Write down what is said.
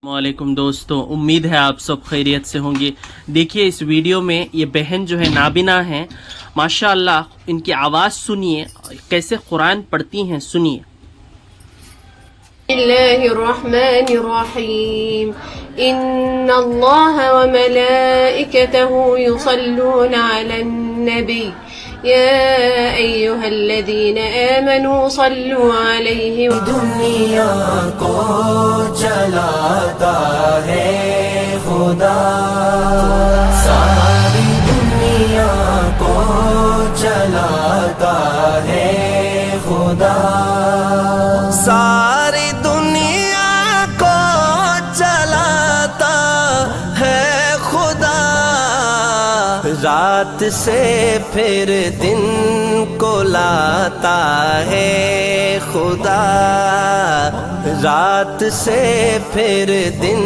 वालेकुम दोस्तों, उम्मीद है आप सब खैरियत से होंगे। देखिए इस वीडियो में ये बहन जो है नाबिना हैं, माशाअल्लाह इनकी आवाज़ सुनिए कैसे कुरान पढ़ती हैं, सुनिए। बिस्मिल्लाहिर्रहमानिर्रहीम इन्नल्लाह व मलाइकतहु युसल्लूना अलन नबी या अय्युहल्लज़ीना आमनू सल्लू अलैहि व दुनिया को चलाता है खुदा, सारी दुनिया को चलाता है खुदा, सारी दुनिया को चलाता है खुदा। रात से फिर दिन को लाता है खुदा, रात से फिर दिन